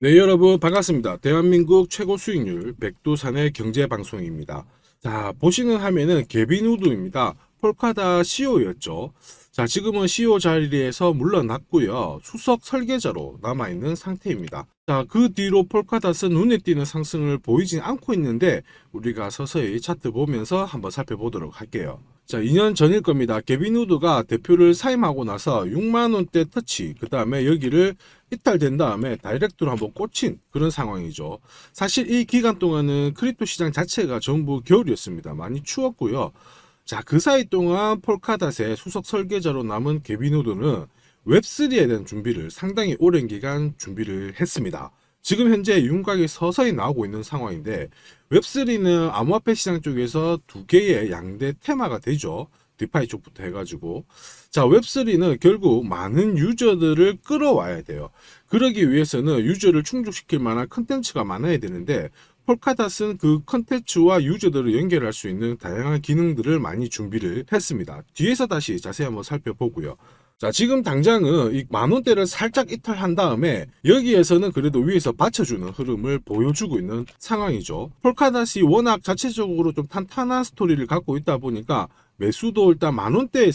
네, 여러분 반갑습니다. 대한민국 최고 수익률 백두산의 경제방송입니다. 자, 보시는 화면은 개빈 우드입니다. 폴카다 CEO였죠. 자, 지금은 CEO 자리에서 물러났고요. 수석 설계자로 남아있는 상태입니다. 자, 그 뒤로 폴카닷은 눈에 띄는 상승을 보이진 않고 있는데 우리가 서서히 차트 보면서 한번 살펴보도록 할게요. 자, 2년 전일 겁니다. 개빈 우드가 대표를 사임하고 나서 6만원대 터치, 그 다음에 여기를 이탈된 다음에 다이렉트로 한번 꽂힌 그런 상황이죠. 사실 이 기간 동안은 크립토 시장 자체가 전부 겨울이었습니다. 많이 추웠고요. 자, 그 사이 동안 폴카닷의 수석 설계자로 남은 개빈 우드는 웹3에 대한 준비를 상당히 오랜 기간 준비를 했습니다. 지금 현재 윤곽이 서서히 나오고 있는 상황인데 웹3는 암호화폐 시장 쪽에서 두 개의 양대 테마가 되죠. 디파이 쪽부터 해가지고 자, 웹3는 결국 많은 유저들을 끌어와야 돼요. 그러기 위해서는 유저를 충족시킬 만한 컨텐츠가 많아야 되는데 폴카닷은 그 컨텐츠와 유저들을 연결할 수 있는 다양한 기능들을 많이 준비를 했습니다. 뒤에서 다시 자세히 한번 살펴보고요. 자, 지금 당장은 이 만원대를 살짝 이탈한 다음에 여기에서는 그래도 위에서 받쳐주는 흐름을 보여주고 있는 상황이죠. 폴카닷이 워낙 자체적으로 좀 탄탄한 스토리를 갖고 있다 보니까 매수도 일단 만원대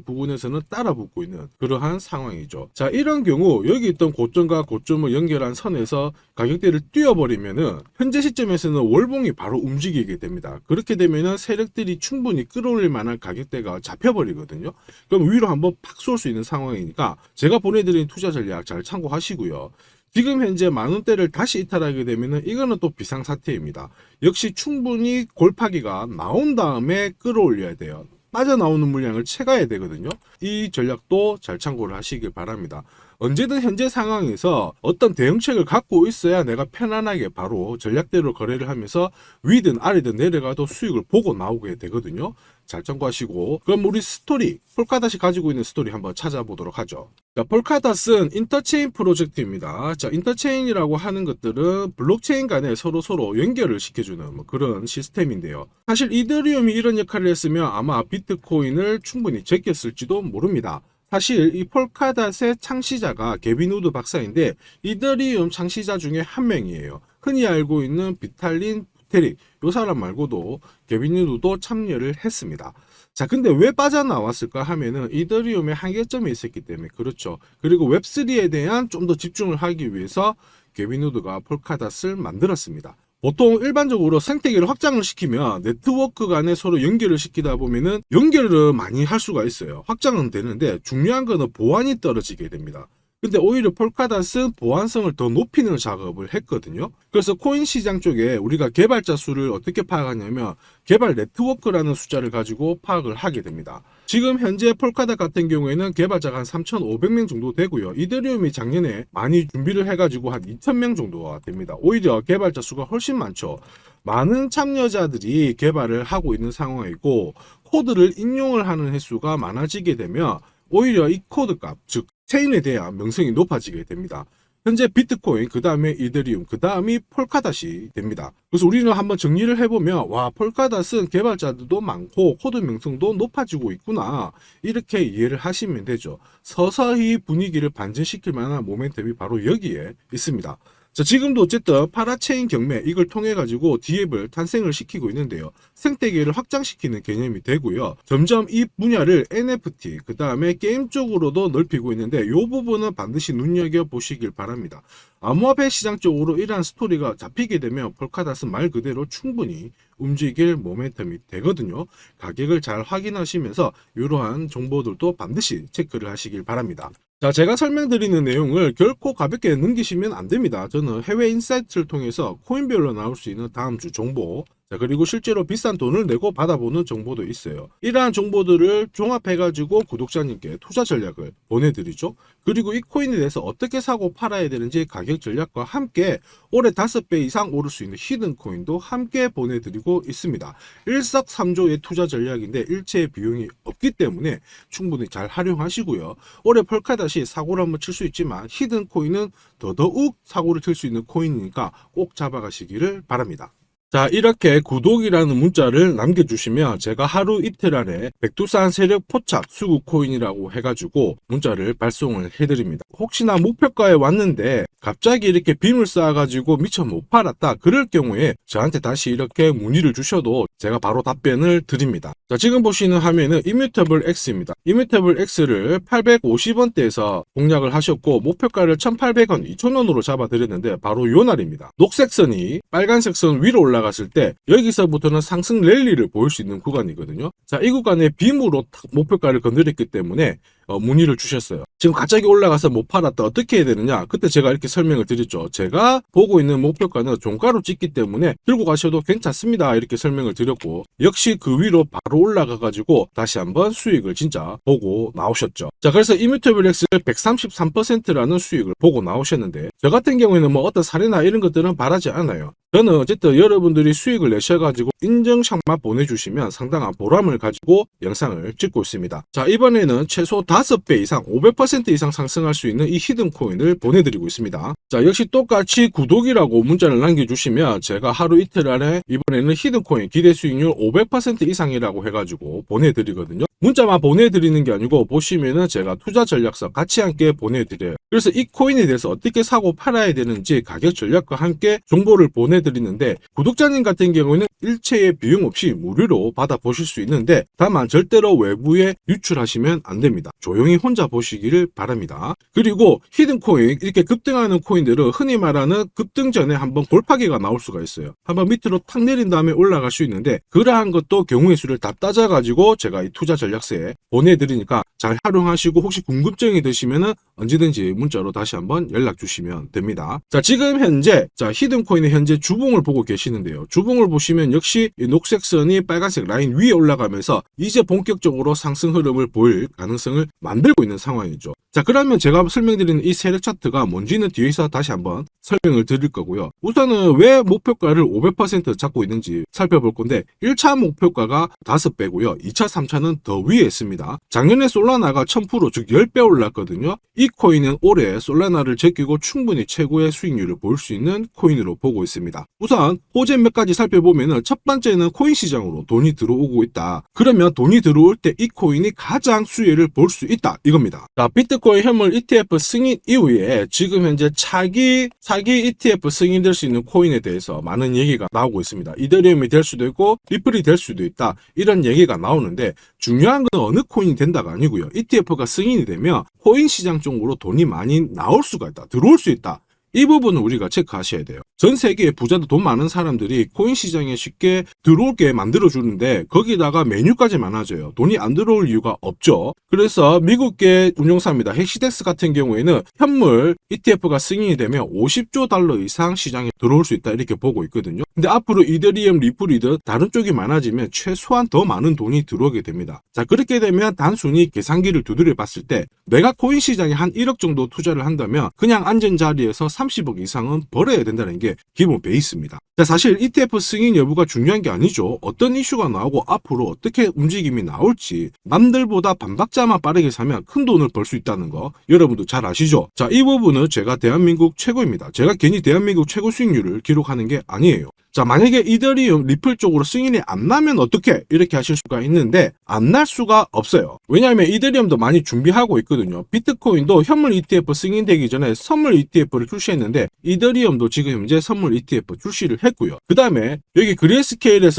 부근에서는 따라붙고 있는 그러한 상황이죠. 자, 이런 경우 여기 있던 고점과 고점을 연결한 선에서 가격대를 띄워버리면은 현재 시점에서는 월봉이 바로 움직이게 됩니다. 그렇게 되면은 세력들이 충분히 끌어올릴 만한 가격대가 잡혀버리거든요. 그럼 위로 한번 팍 쏠 수 있는 상황이니까 제가 보내드린 투자 전략 잘 참고하시고요. 지금 현재 만원대를 다시 이탈하게 되면은 이거는 또 비상사태입니다. 역시 충분히 골파기가 나온 다음에 끌어올려야 돼요. 빠져나오는 물량을 채가야 되거든요. 이 전략도 잘 참고를 하시길 바랍니다. 언제든 현재 상황에서 어떤 대응책을 갖고 있어야 내가 편안하게 바로 전략대로 거래를 하면서 위든 아래든 내려가도 수익을 보고 나오게 되거든요. 잘 참고하시고, 그럼 우리 스토리, 폴카닷이 가지고 있는 스토리 한번 찾아보도록 하죠. 자, 폴카닷은 인터체인 프로젝트입니다. 자, 인터체인이라고 하는 것들은 블록체인 간에 서로 연결을 시켜주는 뭐 그런 시스템인데요. 사실 이더리움이 이런 역할을 했으면 아마 비트코인을 충분히 제꼈을지도 모릅니다. 사실 이 폴카닷의 창시자가 개빈 우드 박사인데 이더리움 창시자 중에 한 명이에요. 흔히 알고 있는 비탈린 부테릭, 이 사람 말고도 개빈 우드도 참여를 했습니다. 자, 근데 왜 빠져나왔을까 하면은 이더리움의 한계점이 있었기 때문에 그렇죠. 그리고 웹3에 대한 좀 더 집중을 하기 위해서 개빈 우드가 폴카닷을 만들었습니다. 보통 일반적으로 생태계를 확장을 시키면 네트워크 간에 서로 연결을 시키다 보면은 연결을 많이 할 수가 있어요. 확장은 되는데 중요한 거는 보안이 떨어지게 됩니다. 근데 오히려 폴카닷은 보안성을 더 높이는 작업을 했거든요. 그래서 코인 시장 쪽에 우리가 개발자 수를 어떻게 파악하냐면 개발 네트워크라는 숫자를 가지고 파악을 하게 됩니다. 지금 현재 폴카닷 같은 경우에는 개발자가 한 3,500명 정도 되고요. 이더리움이 작년에 많이 준비를 해가지고 한 2,000명 정도가 됩니다. 오히려 개발자 수가 훨씬 많죠. 많은 참여자들이 개발을 하고 있는 상황이고 코드를 인용을 하는 횟수가 많아지게 되면 오히려 이 코드 값, 즉 체인에 대한 명성이 높아지게 됩니다. 현재 비트코인, 그 다음에 이더리움, 그 다음이 폴카닷이 됩니다. 그래서 우리는 한번 정리를 해보면 와, 폴카닷은 개발자들도 많고 코드 명성도 높아지고 있구나, 이렇게 이해를 하시면 되죠. 서서히 분위기를 반전시킬 만한 모멘텀이 바로 여기에 있습니다. 자, 지금도 어쨌든 파라체인 경매 이걸 통해 가지고 디앱을 탄생을 시키고 있는데요. 생태계를 확장시키는 개념이 되고요. 점점 이 분야를 NFT, 그 다음에 게임 쪽으로도 넓히고 있는데 이 부분은 반드시 눈여겨 보시길 바랍니다. 암호화폐 시장 쪽으로 이러한 스토리가 잡히게 되면 폴카닷은 말 그대로 충분히 움직일 모멘텀이 되거든요. 가격을 잘 확인하시면서 이러한 정보들도 반드시 체크를 하시길 바랍니다. 자, 제가 설명드리는 내용을 결코 가볍게 넘기시면 안 됩니다. 저는 해외 인사이트를 통해서 코인별로 나올 수 있는 다음 주 정보, 자, 그리고 실제로 비싼 돈을 내고 받아보는 정보도 있어요. 이러한 정보들을 종합해가지고 구독자님께 투자 전략을 보내드리죠. 그리고 이 코인에 대해서 어떻게 사고 팔아야 되는지 가격 전략과 함께 올해 5배 이상 오를 수 있는 히든 코인도 함께 보내드리고 있습니다. 일석삼조의 투자 전략인데 일체의 비용이 없기 때문에 충분히 잘 활용하시고요. 올해 폴카닷이 사고를 한번 칠 수 있지만 히든 코인은 더더욱 사고를 칠 수 있는 코인이니까 꼭 잡아가시기를 바랍니다. 자, 이렇게 구독이라는 문자를 남겨주시면 제가 하루 이틀 안에 백두산 세력 포착 수급 코인이라고 해가지고 문자를 발송을 해드립니다. 혹시나 목표가에 왔는데 갑자기 이렇게 빔을 쌓아가지고 미처 못 팔았다 그럴 경우에 저한테 다시 이렇게 문의를 주셔도 제가 바로 답변을 드립니다. 자, 지금 보시는 화면은 이뮤터블 X입니다. 이뮤터블 X를 850원대에서 공략을 하셨고 목표가를 1,800원, 2,000원으로 잡아드렸는데 바로 요 날입니다. 녹색 선이 빨간색 선 위로 올라갔을 때 여기서부터는 상승 랠리를 보일 수 있는 구간이거든요. 자, 이 구간에 빔으로 목표가를 건드렸기 때문에 문의를 주셨어요. 지금 갑자기 올라가서 못 팔았다 어떻게 해야 되느냐, 그때 제가 이렇게 설명을 드렸죠. 제가 보고 있는 목표가는 종가로 찍기 때문에 들고 가셔도 괜찮습니다 이렇게 설명을 드렸고, 역시 그 위로 바로 올라가 가지고 다시 한번 수익을 진짜 보고 나오셨죠. 자, 그래서 이뮤터블 X를 133%라는 수익을 보고 나오셨는데, 저 같은 경우에는 뭐 어떤 사례나 이런 것들은 바라지 않아요. 저는 어쨌든 여러분들이 수익을 내셔가지고 인증샷만 보내주시면 상당한 보람을 가지고 영상을 찍고 있습니다. 자, 이번에는 최소 5배 이상 500% 이상 상승할 수 있는 이 히든코인을 보내드리고 있습니다. 자, 역시 똑같이 구독이라고 문자를 남겨주시면 제가 하루 이틀 안에 이번에는 히든코인 기대 수익률 500% 이상이라고 해가지고 보내드리거든요. 문자만 보내드리는 게 아니고 보시면은 제가 투자 전략서 같이 함께 보내드려요. 그래서 이 코인에 대해서 어떻게 사고 팔아야 되는지 가격 전략과 함께 정보를 보내드리는데, 구독자님 같은 경우는 일체의 비용 없이 무료로 받아보실 수 있는데 다만 절대로 외부에 유출하시면 안 됩니다. 조용히 혼자 보시기를 바랍니다. 그리고 히든코인, 이렇게 급등하는 코인들은 흔히 말하는 급등 전에 한번 골파기가 나올 수가 있어요. 한번 밑으로 탁 내린 다음에 올라갈 수 있는데, 그러한 것도 경우의 수를 다 따져가지고 제가 이 투자 전략서에 보내드리니까 잘 활용하시고, 혹시 궁금증이 드시면은 언제든지 문자로 다시 한번 연락 주시면 됩니다. 자, 지금 현재 히든코인의 현재 주봉을 보고 계시는데요. 주봉을 보시면 역시 이 녹색 선이 빨간색 라인 위에 올라가면서 이제 본격적으로 상승 흐름을 보일 가능성을 만들고 있는 상황이죠. 자, 그러면 제가 설명드리는 이 세력 차트가 뭔지는 뒤에서 다시 한번 설명을 드릴 거고요. 우선은 왜 목표가를 500% 잡고 있는지 살펴볼 건데, 1차 목표가가 5배고요. 2차, 3차는 더 위에 있습니다. 작년에 솔라나가 1000%, 즉 10배 올랐거든요. 이 코인은 올해 솔라나를 제끼고 충분히 최고의 수익률을 볼 수 있는 코인으로 보고 있습니다. 우선 호재 몇 가지 살펴보면, 첫 번째는 코인 시장으로 돈이 들어오고 있다. 그러면 돈이 들어올 때 이 코인이 가장 수혜를 볼 수 있다 이겁니다. 자, 비트코인 현물 ETF 승인 이후에 지금 현재 사기 ETF 승인될 수 있는 코인에 대해서 많은 얘기가 나오고 있습니다. 이더리움이 될 수도 있고 리플이 될 수도 있다 이런 얘기가 나오는데, 중요한 건 어느 코인이 된다가 아니고요. ETF가 승인이 되면 코인 시장 쪽으로 돈이 많이 나올 수가 있다, 들어올 수 있다. 이 부분은 우리가 체크하셔야 돼요. 전 세계의 부자도 돈 많은 사람들이 코인 시장에 쉽게 들어올게 만들어주는데 거기다가 메뉴까지 많아져요. 돈이 안 들어올 이유가 없죠. 그래서 미국계 운용사입니다. 헥시덱스 같은 경우에는 현물 ETF가 승인이 되면 50조 달러 이상 시장에 들어올 수 있다 이렇게 보고 있거든요. 근데 앞으로 이더리움, 리플이든 다른 쪽이 많아지면 최소한 더 많은 돈이 들어오게 됩니다. 자, 그렇게 되면 단순히 계산기를 두드려 봤을 때 내가 코인 시장에 한 1억 정도 투자를 한다면 그냥 앉은 자리에서 30억 이상은 벌어야 된다는 게 기본 베이스입니다. 자, 사실 ETF 승인 여부가 중요한 게 아니죠. 어떤 이슈가 나오고 앞으로 어떻게 움직임이 나올지, 남들보다 반박자만 빠르게 사면 큰 돈을 벌 수 있다는 거 여러분도 잘 아시죠? 자, 이 부분은 제가 대한민국 최고입니다. 제가 괜히 대한민국 최고 수익률을 기록하는 게 아니에요. 자, 만약에 이더리움, 리플 쪽으로 승인이 안 나면 어떻게? 이렇게 하실 수가 있는데 안 날 수가 없어요. 왜냐하면 이더리움도 많이 준비하고 있거든요. 비트코인도 현물 ETF 승인되기 전에 선물 ETF를 출시했는데 이더리움도 지금 현재 선물 ETF 출시를 했고요. 그 다음에 여기 그레이스케일이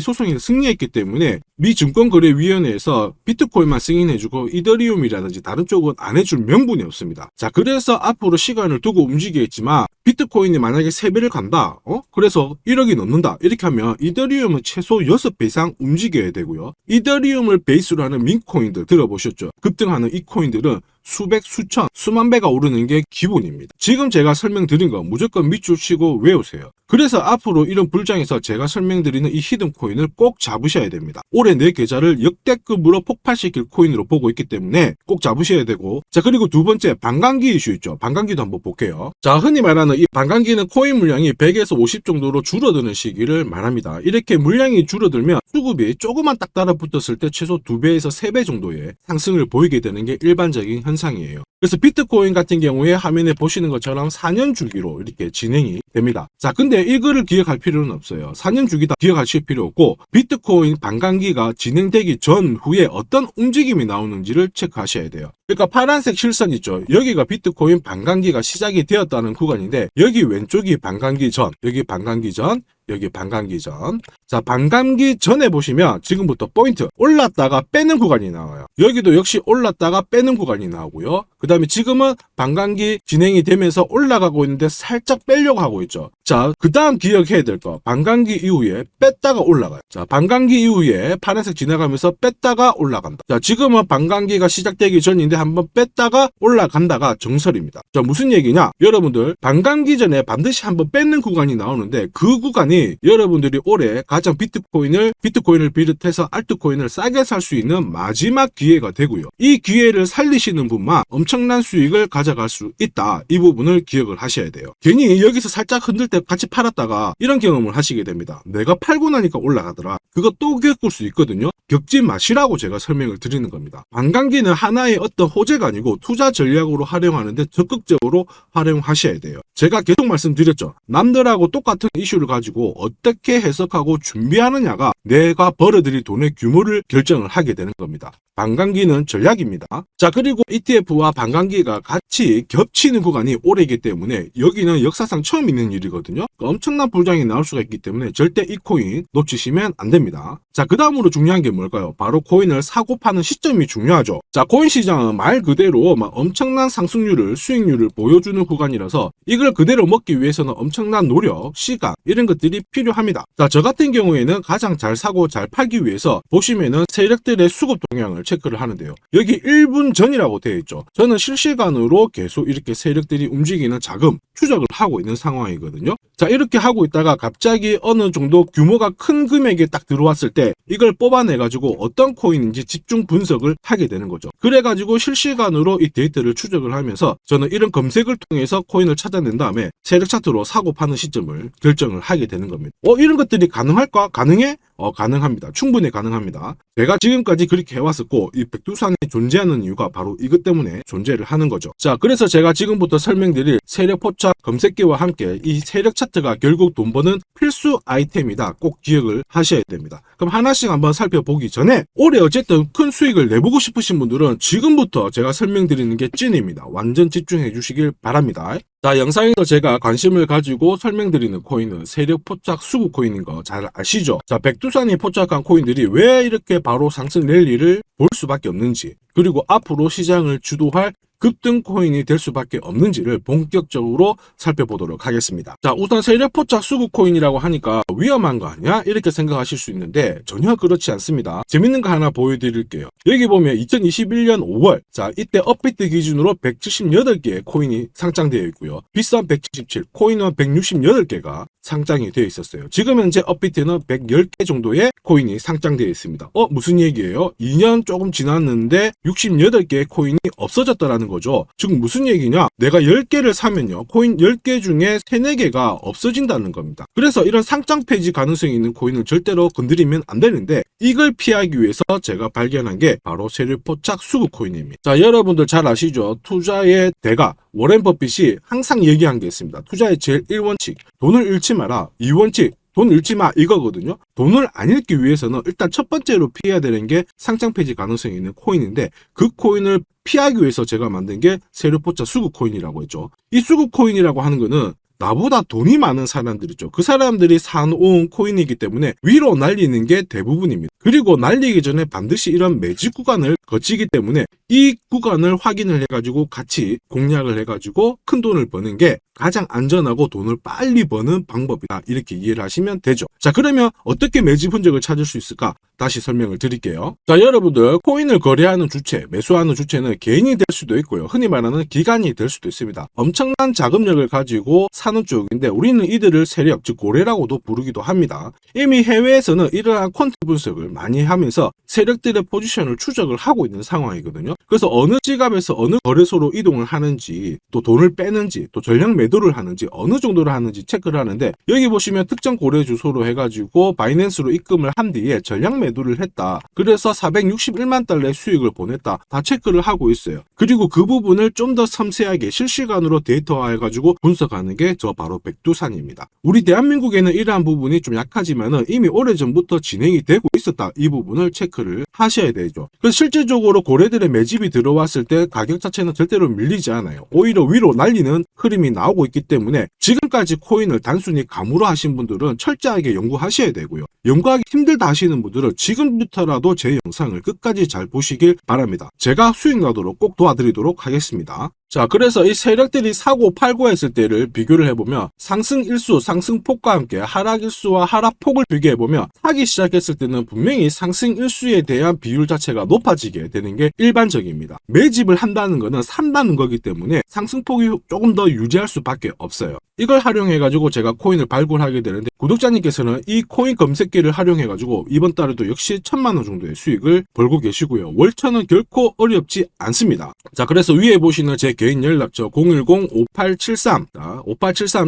소송에서 승리했기 때문에 미 증권거래위원회에서 비트코인만 승인해주고 이더리움이라든지 다른 쪽은 안 해줄 명분이 없습니다. 자, 그래서 앞으로 시간을 두고 움직이겠지만 비트코인이 만약에 3배를 간다. 그래서 1억이 넘는다. 이렇게 하면 이더리움은 최소 6배 이상 움직여야 되고요. 이더리움을 베이스로 하는 민코인들 들어보셨죠? 급등하는 이 코인들은 수백, 수천, 수만 배가 오르는 게 기본입니다. 지금 제가 설명드린 거 무조건 밑줄 치고 외우세요. 그래서 앞으로 이런 불장에서 제가 설명드리는 이 히든코인을 꼭 잡으셔야 됩니다. 올해 내 계좌를 역대급으로 폭발시킬 코인으로 보고 있기 때문에 꼭 잡으셔야 되고, 자, 그리고 두 번째 반감기 이슈 있죠. 반감기도 한번 볼게요. 자, 흔히 말하는 이 반감기는 코인 물량이 100에서 50 정도로 줄어드는 시기를 말합니다. 이렇게 물량이 줄어들면 수급이 조금만 딱 달라붙었을 때 최소 2배에서 3배 정도의 상승을 보이게 되는 게 일반적인 현상 현상이에요. 그래서 비트코인 같은 경우에 화면에 보시는 것처럼 4년 주기로 이렇게 진행이 됩니다. 자, 근데 이거를 기억할 필요는 없어요. 4년 주기다 기억하실 필요 없고 비트코인 반감기가 진행되기 전후에 어떤 움직임이 나오는지를 체크하셔야 돼요. 그러니까 파란색 실선 있죠. 여기가 비트코인 반감기가 시작이 되었다는 구간인데 여기 왼쪽이 반감기 전, 여기 반감기 전, 여기 반감기 전. 자, 반감기 전에 보시면 지금부터 포인트 올랐다가 빼는 구간이 나와요. 여기도 역시 올랐다가 빼는 구간이 나오고요. 그 다음에 지금은 반감기 진행이 되면서 올라가고 있는데 살짝 빼려고 하고 있죠. 자, 그 다음 기억해야 될 거, 반감기 이후에 뺐다가 올라가요. 자, 반감기 이후에 파란색 지나가면서 뺐다가 올라간다. 자, 지금은 반감기가 시작되기 전인데 한번 뺐다가 올라간다가 정설입니다. 자, 무슨 얘기냐? 여러분들 반감기 전에 반드시 한번 뺏는 구간이 나오는데 그 구간이 여러분들이 올해 가장 비트코인을 비롯해서 알트코인을 싸게 살 수 있는 마지막 기회가 되고요. 이 기회를 살리시는 분만 엄청난 수익을 가져갈 수 있다. 이 부분을 기억을 하셔야 돼요. 괜히 여기서 살짝 흔들 때 같이 팔았다가 이런 경험을 하시게 됩니다. 내가 팔고 나니까 올라가더라. 그거 또 겪을 수 있거든요. 겪지 마시라고 제가 설명을 드리는 겁니다. 반감기는 하나의 어떤 호재가 아니고 투자 전략으로 활용하는데 적극적으로 활용하셔야 돼요. 제가 계속 말씀드렸죠. 남들하고 똑같은 이슈를 가지고 어떻게 해석하고 준비하느냐가 내가 벌어들일 돈의 규모를 결정을 하게 되는 겁니다. 반감기는 전략입니다. 자, 그리고 ETF와 반감기가 같이 겹치는 구간이 올해이기 때문에 여기는 역사상 처음 있는 일이거든요. 엄청난 불장이 나올 수가 있기 때문에 절대 이 코인 놓치시면 안 됩니다. 자, 그 다음으로 중요한 게 뭘까요? 바로 코인을 사고 파는 시점이 중요하죠. 자, 코인 시장은 말 그대로 엄청난 상승률을, 수익률을 보여주는 구간이라서 이걸 그대로 먹기 위해서는 엄청난 노력, 시간 이런 것들이 필요합니다. 자, 저 같은 경우에는 가장 잘 사고 잘 팔기 위해서 보시면은 세력들의 수급 동향을 체크를 하는데요. 여기 1분 전이라고 되어 있죠. 저는 실시간으로 계속 이렇게 세력들이 움직이는 자금 추적을 하고 있는 상황이거든요. 자, 이렇게 하고 있다가 갑자기 어느 정도 규모가 큰 금액이 딱 들어왔을 때 이걸 뽑아내가지고 어떤 코인인지 집중 분석을 하게 되는 거죠. 그래가지고 실시간으로 이 데이터를 추적을 하면서 저는 이런 검색을 통해서 코인을 찾아낸 다음에 세력 차트로 사고 파는 시점을 결정을 하게 되는 겁니다. 이런 것들이 가능할까? 가능해? 가능합니다. 충분히 가능합니다. 제가 지금까지 그렇게 해왔었고 이 백두산이 존재하는 이유가 바로 이것 때문에 존재를 하는 거죠. 자, 그래서 제가 지금부터 설명드릴 세력 포착 검색기와 함께 이 세력 차트가 결국 돈 버는 필수 아이템이다. 꼭 기억을 하셔야 됩니다. 그럼 하나씩 한번 살펴보기 전에 올해 어쨌든 큰 수익을 내보고 싶으신 분들은 지금부터 제가 설명드리는 게 찐입니다. 완전 집중해 주시길 바랍니다. 자, 영상에서 제가 관심을 가지고 설명드리는 코인은 세력 포착 수급 코인인 거 잘 아시죠? 자, 백두산이 포착한 코인들이 왜 이렇게 바로 상승 랠리를 볼 수밖에 없는지, 그리고 앞으로 시장을 주도할 급등 코인이 될 수밖에 없는지를 본격적으로 살펴보도록 하겠습니다. 자, 우선 세력 포착 수급 코인이라고 하니까 위험한 거 아니야? 이렇게 생각하실 수 있는데 전혀 그렇지 않습니다. 재밌는 거 하나 보여드릴게요. 여기 보면 2021년 5월, 자, 이때 업비트 기준으로 178개의 코인이 상장되어 있고요. 비싼 177, 코인은 168개가 상장이 되어 있었어요. 지금 현재 업비트는 110개 정도의 코인이 상장되어 있습니다. 무슨 얘기예요? 2년 조금 지났는데 68개의 코인이 없어졌다라는 거죠. 즉 무슨 얘기냐? 내가 10개를 사면요, 코인 10개 중에 3, 4개가 없어진다는 겁니다. 그래서 이런 상장 폐지 가능성이 있는 코인은 절대로 건드리면 안 되는데 이걸 피하기 위해서 제가 발견한 게 바로 세력 포착 수급 코인입니다. 자, 여러분들 잘 아시죠? 투자의 대가 워렌 버핏이 항상 얘기한 게 있습니다. 투자의 제일 1원칙, 돈을 잃지 마라. 2원칙, 돈 잃지 마, 이거거든요. 돈을 안 잃기 위해서는 일단 첫 번째로 피해야 되는 게 상장 폐지 가능성이 있는 코인인데 그 코인을 피하기 위해서 제가 만든 게 세력 포착 수급 코인이라고 했죠. 이 수급 코인이라고 하는 거는 나보다 돈이 많은 사람들이죠. 그 사람들이 사놓은 코인이기 때문에 위로 날리는 게 대부분입니다. 그리고 날리기 전에 반드시 이런 매집 구간을 거치기 때문에 이 구간을 확인을 해가지고 같이 공략을 해가지고 큰 돈을 버는 게 가장 안전하고 돈을 빨리 버는 방법이다. 이렇게 이해를 하시면 되죠. 자, 그러면 어떻게 매집 흔적을 찾을 수 있을까? 다시 설명을 드릴게요. 자, 여러분들 코인을 거래하는 주체, 매수하는 주체는 개인이 될 수도 있고요. 흔히 말하는 기관이 될 수도 있습니다. 엄청난 자금력을 가지고 사는 쪽인데 우리는 이들을 세력, 즉 고래라고도 부르기도 합니다. 이미 해외에서는 이러한 퀀트 분석을 많이 하면서 세력들의 포지션을 추적을 하고 있는 상황이거든요. 그래서 어느 지갑에서 어느 거래소로 이동을 하는지, 또 돈을 빼는지, 또 전량 매도를 하는지, 어느 정도를 하는지 체크를 하는데 여기 보시면 특정 고래 주소로 해가지고 바이낸스로 입금을 한 뒤에 전량 매도 매도를 했다. 그래서 461만 달러의 수익을 보냈다. 다 체크를 하고 있어요. 그리고 그 부분을 좀 더 섬세하게 실시간으로 데이터화해가지고 분석하는 게 저 바로 백두산입니다. 우리 대한민국에는 이러한 부분이 좀 약하지만은 이미 오래전부터 진행이 되고 있었다. 이 부분을 체크를 하셔야 되죠. 그래서 실질적으로 고래들의 매집이 들어왔을 때 가격 자체는 절대로 밀리지 않아요. 오히려 위로 날리는 흐름이 나오고 있기 때문에 지금까지 코인을 단순히 감으로 하신 분들은 철저하게 연구하셔야 되고요. 연구하기 힘들다 하시는 분들은 지금부터라도 제 영상을 끝까지 잘 보시길 바랍니다. 제가 수익 나도록 꼭 도와드리도록 하겠습니다. 자, 그래서 이 세력들이 사고 팔고 했을 때를 비교를 해보면 상승 일수, 상승폭과 함께 하락 일수와 하락폭을 비교해보면 사기 시작했을 때는 분명히 상승 일수에 대한 비율 자체가 높아지게 되는 게 일반적입니다. 매집을 한다는 것은 산다는 거기 때문에 상승폭이 조금 더 유지할 수밖에 없어요. 이걸 활용해가지고 제가 코인을 발굴하게 되는데 구독자님께서는 이 코인 검색기를 활용해가지고 이번 달에도 역시 1000만원 정도의 수익을 벌고 계시고요. 월천은 결코 어렵지 않습니다. 자, 그래서 위에 보시는 제 개인 연락처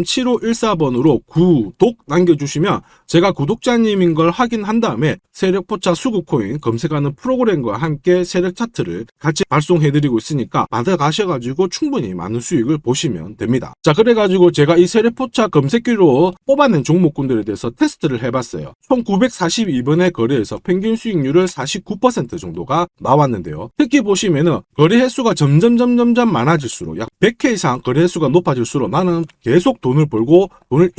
010-5873-7514번으로 구독 남겨주시면 제가 구독자님인 걸 확인한 다음에 세력포차 수급코인 검색하는 프로그램과 함께 세력 차트를 같이 발송해드리고 있으니까 받아가셔가지고 충분히 많은 수익을 보시면 됩니다. 자, 그래가지고 제가 이 세력포차 검색기로 뽑아낸 종목군들에 대해서 테스트를 해봤어요. 총 942번의 거래에서 평균 수익률을 49% 정도가 나왔는데요. 특히 보시면은 거래 횟수가 점점 많아질수록 약 100회 이상 거래 횟수가 높아질수록 나는 계속 돈을 벌고 돈을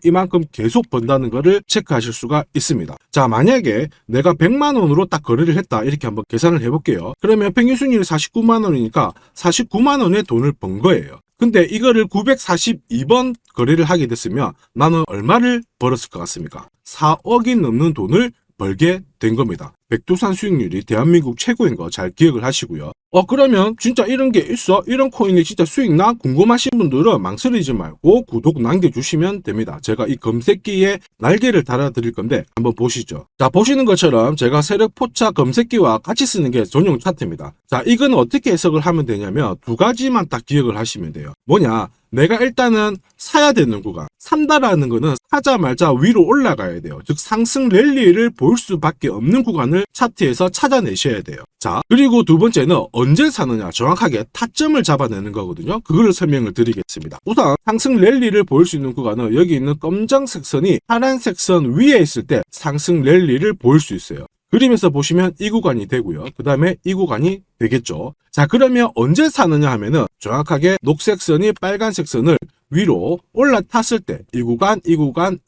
이만큼 계속 번다는 거를 체크하실 수가 있습니다. 자, 만약에 내가 100만원으로 딱 거래를 했다 이렇게 한번 계산을 해볼게요. 그러면 평균 수익률이 49만원이니까 49만원의 돈을 번 거예요. 근데 이거를 942번 거래를 하게 됐으면 나는 얼마를 벌었을 것 같습니까? 4억이 넘는 돈을 벌게 된 겁니다. 백두산 수익률이 대한민국 최고인 거 잘 기억을 하시고요. 그러면 진짜 이런 게 있어? 이런 코인이 진짜 수익 나? 궁금하신 분들은 망설이지 말고 구독 남겨주시면 됩니다. 제가 이 검색기에 날개를 달아드릴 건데 한번 보시죠. 자, 보시는 것처럼 제가 세력포차 검색기와 같이 쓰는 게 전용 차트입니다. 자, 이건 어떻게 해석을 하면 되냐면 두 가지만 딱 기억을 하시면 돼요. 뭐냐? 내가 일단은 사야 되는 구간, 산다라는 거는 사자마자 위로 올라가야 돼요. 즉 상승 랠리를 볼 수밖에 없는 구간을 차트에서 찾아내셔야 돼요. 자, 그리고 두 번째는 언제 사느냐, 정확하게 타점을 잡아내는 거거든요. 그걸 설명을 드리겠습니다. 우선 상승 랠리를 볼 수 있는 구간은 여기 있는 검정색 선이 파란색 선 위에 있을 때 상승 랠리를 볼 수 있어요. 그림에서 보시면 이 구간이 되고요. 그 다음에 이 구간이 되겠죠. 자, 그러면 언제 사느냐 하면은 정확하게 녹색 선이 빨간색 선을 위로 올라탔을 때 이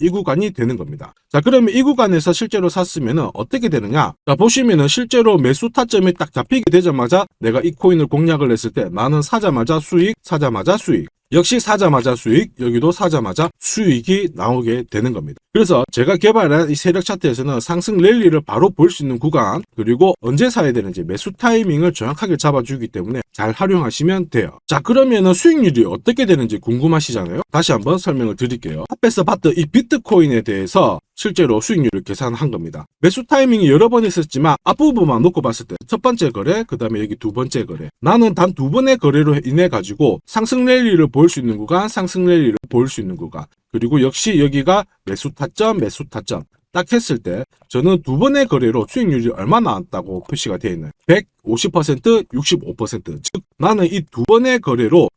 구간이 되는 겁니다. 자, 그러면 이 구간에서 실제로 샀으면은 어떻게 되느냐? 자, 보시면은 실제로 매수 타점이 딱 잡히게 되자마자 내가 이 코인을 공략을 했을 때 나는 사자마자 수익, 사자마자 수익. 역시 사자마자 수익, 여기도 사자마자 수익이 나오게 되는 겁니다. 그래서 제가 개발한 이 세력 차트에서는 상승 랠리를 바로 볼 수 있는 구간, 그리고 언제 사야 되는지 매수 타이밍을 정확하게 잡아주기 때문에 잘 활용하시면 돼요. 자, 그러면은 수익률이 어떻게 되는지 궁금하시잖아요. 다시 한번 설명을 드릴게요. 앞에서 봤던 이 비트코인에 대해서 실제로 수익률을 계산한 겁니다. 매수 타이밍이 여러 번 있었지만 앞부분만 놓고 봤을 때 첫 번째 거래, 그 다음에 여기 두 번째 거래. 나는 단 두 번의 거래로 인해 가지고 상승 랠리를 볼 수 있는 구간, 상승 랠리를 볼 수 있는 구간. 그리고 역시 여기가 매수 타점 딱 했을 때 저는 두 번의 거래로 수익률이 얼마 나왔다고 표시가 되어 있나요? 150%, 65%. 즉 나는 이 두 번의 거래로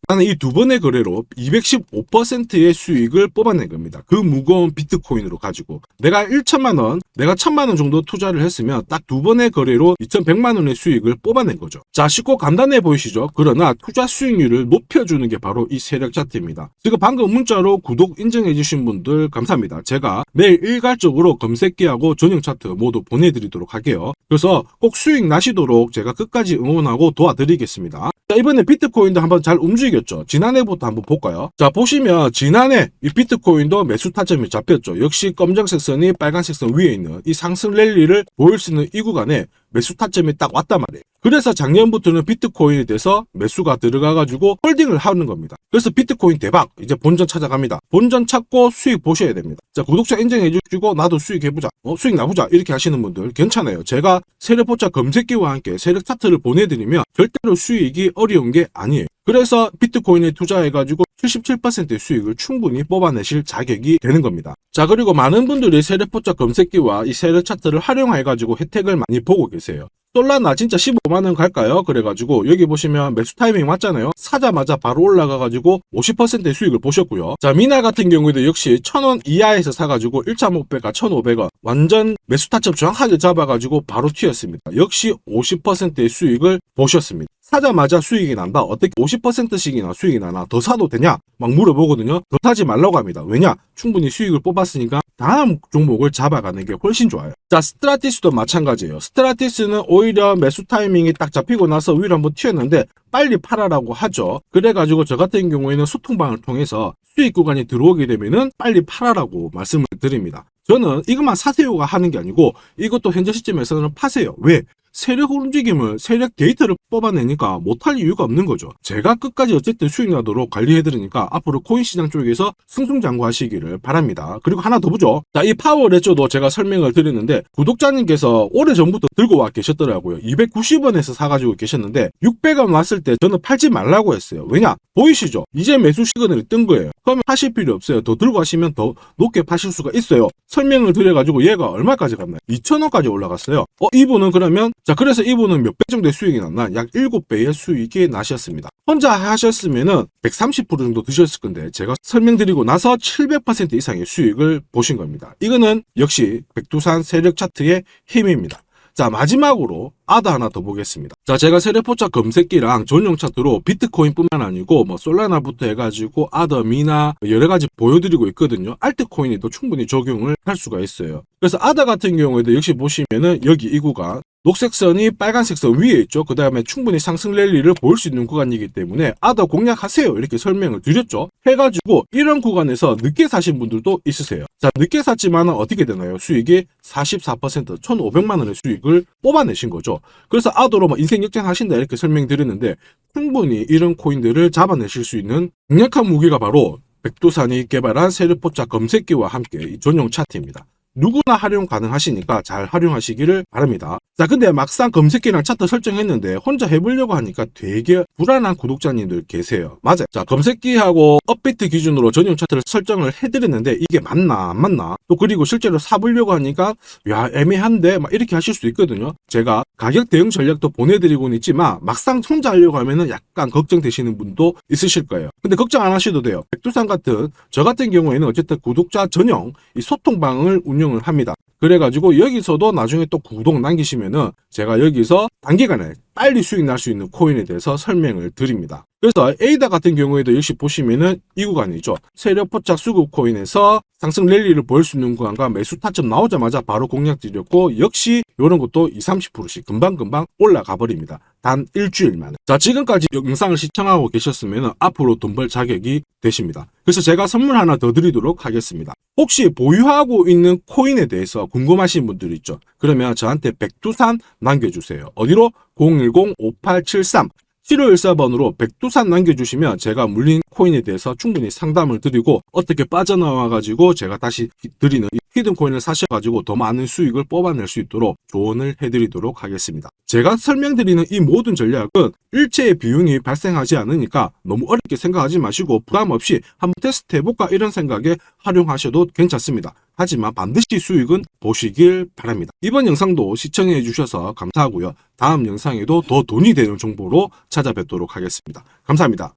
215%의 수익을 뽑아낸 겁니다. 그 무거운 비트코인으로 가지고 내가 1천만 원, 내가 1000만 원 정도 투자를 했으면 딱 두 번의 거래로 2100만 원의 수익을 뽑아낸 거죠. 자, 쉽고 간단해 보이시죠? 그러나 투자 수익률을 높여주는 게 바로 이 세력 차트입니다. 지금 방금 문자로 구독 인정해 주신 분들 감사합니다. 제가 내일 일괄적으로 검색기하고 전용 차트 모두 보내드리도록 할게요. 그래서 꼭 수익 나시도록 제가 끝까지 응원하고 도와드리겠습니다. 자, 이번에 비트코인도 한번 잘 움직였죠. 지난해부터 한번 볼까요? 자, 보시면 지난해 이 비트코인도 매수 타점이 잡혔죠. 역시 검정색 선이 빨간색 선 위에 있는 이 상승 랠리를 보일 수 있는 이 구간에 매수 타점이 딱 왔단 말이에요. 그래서 작년부터는 비트코인에 대해서 매수가 들어가가지고 홀딩을 하는 겁니다. 그래서 비트코인 대박, 이제 본전 찾아갑니다. 본전 찾고 수익 보셔야 됩니다. 자, 구독자 인정해 주시고 나도 수익 해보자, 수익 나보자 이렇게 하시는 분들 괜찮아요. 제가 세력포차 검색기와 함께 세력 차트를 보내드리면 절대로 수익이 어려운 게 아니에요. 그래서 비트코인에 투자해가지고 77%의 수익을 충분히 뽑아내실 자격이 되는 겁니다. 자, 그리고 많은 분들이 세력포착 검색기와 이 세력 차트를 활용해가지고 혜택을 많이 보고 계세요. 솔라나 진짜 15만원 갈까요? 그래가지고 여기 보시면 매수 타이밍 맞잖아요. 사자마자 바로 올라가가지고 50%의 수익을 보셨고요. 자, 미나 같은 경우에도 역시 1000원 이하에서 사가지고 1차 목표가 1500원 완전 매수 타점 정확하게 잡아가지고 바로 튀었습니다. 역시 50%의 수익을 보셨습니다. 사자마자 수익이 난다. 어떻게 50%씩이나 수익이 나나? 더 사도 되냐? 막 물어보거든요. 더 사지 말라고 합니다. 왜냐? 충분히 수익을 뽑았으니까 다음 종목을 잡아가는 게 훨씬 좋아요. 자, 스트라티스도 마찬가지예요. 스트라티스는 오히려 매수 타이밍이 딱 잡히고 나서 위로 한번 튀었는데 빨리 팔아라고 하죠. 그래가지고 저 같은 경우에는 소통방을 통해서 수익 구간이 들어오게 되면은 빨리 팔아라고 말씀을 드립니다. 저는 이것만 사세요가 하는 게 아니고 이것도 현재 시점에서는 파세요. 왜? 세력 움직임을, 세력 데이터를 뽑아내니까 못할 이유가 없는 거죠. 제가 끝까지 어쨌든 수익 나도록 관리해드리니까 앞으로 코인 시장 쪽에서 승승장구하시기를 바랍니다. 그리고 하나 더 보죠. 자, 이 파워레저도 제가 설명을 드렸는데 구독자님께서 오래전부터 들고 와 계셨더라고요. 290원에서 사가지고 계셨는데 600원 왔을 때 저는 팔지 말라고 했어요. 왜냐? 보이시죠? 이제 매수 시그널이 뜬 거예요. 그러면 하실 필요 없어요. 더 들고 가시면 더 높게 파실 수가 있어요. 설명을 드려가지고 얘가 얼마까지 갔나요? 2,000원까지 올라갔어요. 이분은 그러면 자, 그래서 이분은 몇 배 정도의 수익이 났나? 약 7배의 수익이 나셨습니다. 혼자 하셨으면은 130% 정도 드셨을 건데 제가 설명드리고 나서 700% 이상의 수익을 보신 겁니다. 이거는 역시 백두산 세력 차트의 힘입니다. 자, 마지막으로 아더 하나 더 보겠습니다. 자, 제가 세력포착 검색기랑 전용 차트로 비트코인뿐만 아니고 뭐 솔라나부터 해가지고 아더, 미나 여러 가지 보여드리고 있거든요. 알트코인에도 충분히 적용을 할 수가 있어요. 그래서 아더 같은 경우에도 역시 보시면은 여기 이 구간 녹색 선이 빨간색 선 위에 있죠. 그 다음에 충분히 상승 랠리를 보일 수 있는 구간이기 때문에 아더 공략하세요. 이렇게 설명을 드렸죠. 해가지고 이런 구간에서 늦게 사신 분들도 있으세요. 자, 늦게 샀지만 어떻게 되나요? 수익이 44% 1,500만 원의 수익을 뽑아내신 거죠. 그래서 아더로 뭐 인생 역전하신다 이렇게 설명드렸는데 충분히 이런 코인들을 잡아내실 수 있는 강력한 무기가 바로 백두산이 개발한 세력포착 검색기와 함께 이 전용 차트입니다. 누구나 활용 가능하시니까 잘 활용하시기를 바랍니다. 자, 근데 막상 검색기랑 차트 설정했는데 혼자 해보려고 하니까 되게 불안한 구독자님들 계세요. 맞아요. 자, 검색기하고 업비트 기준으로 전용 차트를 설정을 해드렸는데 이게 맞나 안 맞나? 또 그리고 실제로 사보려고 하니까 야, 애매한데 막 이렇게 하실 수 있거든요. 제가 가격 대응 전략도 보내드리고는 있지만 막상 혼자 하려고 하면은 약간 걱정되시는 분도 있으실 거예요. 근데 걱정 안 하셔도 돼요. 백두산 같은 저 같은 경우에는 어쨌든 구독자 전용 이 소통방을 운영을 합니다. 그래가지고 여기서도 나중에 또 구독 남기시면은 제가 여기서 단기간에 빨리 수익 날 수 있는 코인에 대해서 설명을 드립니다. 그래서 에이다 같은 경우에도 역시 보시면은 이 구간이죠. 세력포착 수급 코인에서 상승 랠리를 보일 수 있는 구간과 매수 타점 나오자마자 바로 공략 드렸고 역시 이런 것도 20-30%씩 금방금방 올라가 버립니다. 단 일주일 만에. 자, 지금까지 영상을 시청하고 계셨으면 앞으로 돈 벌 자격이 되십니다. 그래서 제가 선물 하나 더 드리도록 하겠습니다. 혹시 보유하고 있는 코인에 대해서 궁금하신 분들 있죠? 그러면 저한테 백두산 남겨주세요. 어디로? 010-5873 7514번으로 백두산 남겨주시면 제가 물린 코인에 대해서 충분히 상담을 드리고 어떻게 빠져나와가지고 제가 다시 드리는 히든 코인을 사셔가지고 더 많은 수익을 뽑아낼 수 있도록 조언을 해드리도록 하겠습니다. 제가 설명드리는 이 모든 전략은 일체의 비용이 발생하지 않으니까 너무 어렵게 생각하지 마시고 부담 없이 한번 테스트 해볼까 이런 생각에 활용하셔도 괜찮습니다. 하지만 반드시 수익은 보시길 바랍니다. 이번 영상도 시청해 주셔서 감사하고요. 다음 영상에도 더 돈이 되는 정보로 찾아뵙도록 하겠습니다. 감사합니다.